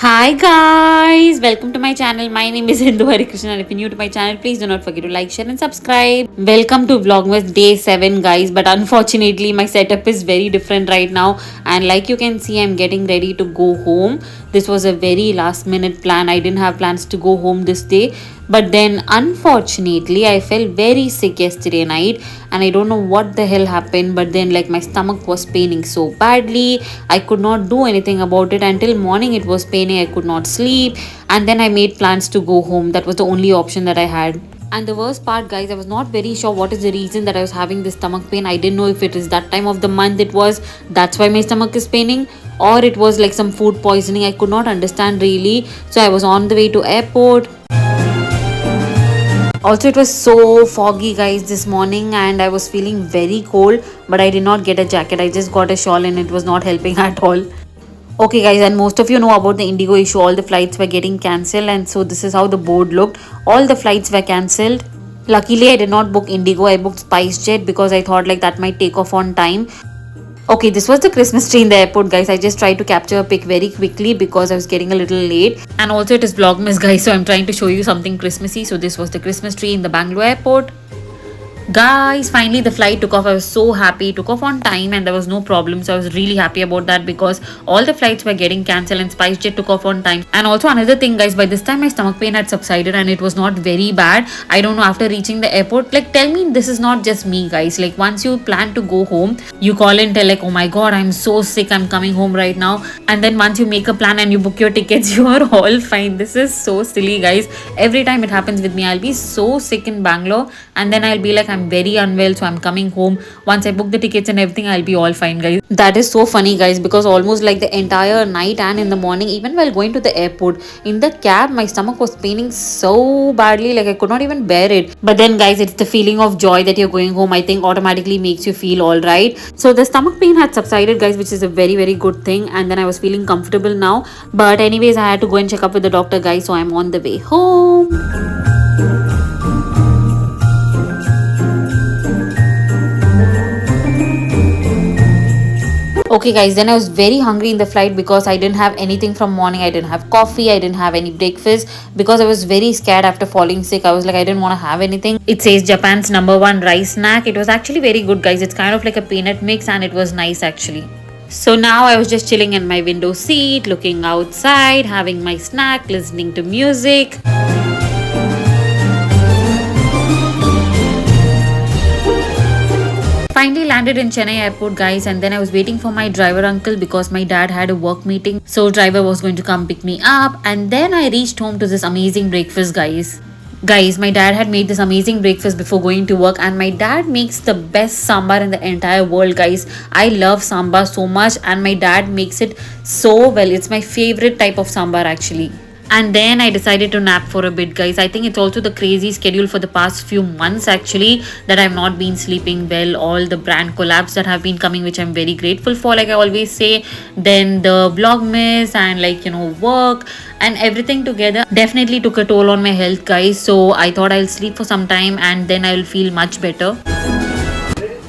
Hi guys, welcome to my channel. My name is Hindu Harikrishna and if you're new to my channel, please do not forget to like, share and subscribe. Welcome to Vlogmas day 7 guys, but unfortunately my setup is very different right now and like you can see I'm getting ready to go home. This was a very last minute plan. I didn't have plans to go home this day, but then unfortunately I felt very sick yesterday night and I don't know what the hell happened, but then like my stomach was paining so badly. I could not do anything about it until morning. It was paining, I could not sleep, and then I made plans to go home. That was the only option that I had. And the worst part guys, I was not very sure what is the reason that I was having this stomach pain. I didn't know if it is that time of the month it was, that's why my stomach is paining, or it was like some food poisoning. I could not understand really. So I was on the way to airport. Also, it was so foggy guys this morning and I was feeling very cold, but I did not get a jacket. I just got a shawl and it was not helping at all. Okay guys, and most of you know about the Indigo issue. All the flights were getting cancelled and so this is how the board looked. All the flights were cancelled. Luckily I did not book Indigo, I booked SpiceJet because I thought like that might take off on time. Okay, this was the Christmas tree in the airport guys. I just tried to capture a pic very quickly because I was getting a little late. And also it is Vlogmas guys, so I'm trying to show you something Christmassy. So this was the Christmas tree in the Bangalore airport. Guys, finally the flight took off. I was so happy. It took off on time and there was no problem. So I was really happy about that because all the flights were getting cancelled and SpiceJet took off on time. And also another thing guys, by this time my stomach pain had subsided and it was not very bad. I don't know, after reaching the airport, like tell me this is not just me guys. Like once you plan to go home, you call and tell like, oh my god, I'm so sick, I'm coming home right now. And then once you make a plan and you book your tickets, you are all fine. This is so silly guys. Every time it happens with me, I'll be so sick in Bangalore and then I'll be like, I'm very unwell, so I'm coming home. Once I book the tickets and everything, I'll be all fine guys. That is so funny guys, because almost like the entire night and in the morning, even while going to the airport, in the cab my stomach was paining so badly, like I could not even bear it. But then guys, it's the feeling of joy that you're going home, I think automatically makes you feel all right. So the stomach pain had subsided guys, which is a very good thing, and then I was feeling comfortable now. But anyways, I had to go and check up with the doctor guys, so I'm on the way home. Okay guys, then I was very hungry in the flight because I didn't have anything from morning. I didn't have coffee, I didn't have any breakfast because I was very scared after falling sick. I was like, I didn't want to have anything. It says Japan's #1 rice snack. It was actually very good guys. It's kind of like a peanut mix and it was nice actually. So now I was just chilling in my window seat, looking outside, having my snack, listening to music. Finally landed in Chennai airport guys, and then I was waiting for my driver uncle because my dad had a work meeting, so driver was going to come pick me up. And then I reached home to this amazing breakfast guys, my dad had made this amazing breakfast before going to work, and my dad makes the best sambar in the entire world guys. I love sambar so much and my dad makes it so well. It's my favorite type of sambar actually. And then I decided to nap for a bit guys. I think it's also the crazy schedule for the past few months actually that I've not been sleeping well. All the brand collabs that have been coming, which I'm very grateful for, like I always say. Then the Vlogmas and like work and everything together definitely took a toll on my health guys. So I thought I'll sleep for some time and then I'll feel much better.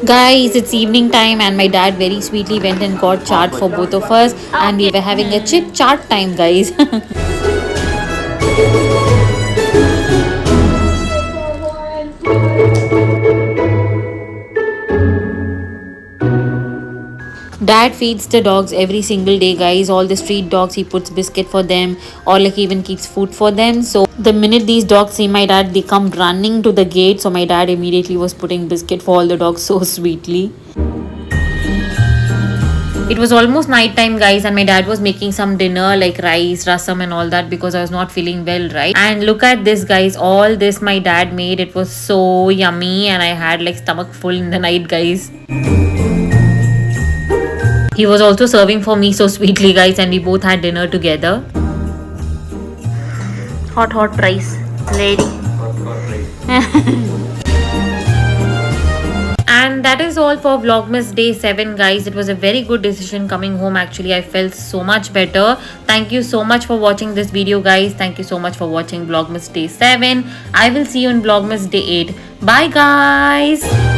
Guys, it's evening time and my dad very sweetly went and got chaat for both of us and we were having a chit chat time guys. Dad feeds the dogs every single day, guys. All the street dogs, he puts biscuit for them, or like even keeps food for them. So the minute these dogs see my dad, they come running to the gate. So my dad immediately was putting biscuit for all the dogs so sweetly. It was almost night time, guys, and my dad was making some dinner like rice, rasam and all that because I was not feeling well, right? And look at this, guys, all this my dad made. It was so yummy and I had like stomach full in the night, guys. He was also serving for me so sweetly, guys, and we both had dinner together. Hot rice, lady. And that is all for Vlogmas day 7, guys. It was a very good decision coming home. Actually, I felt so much better. Thank you so much for watching this video, guys. Thank you so much for watching Vlogmas day 7. I will see you in Vlogmas day 8. Bye, guys.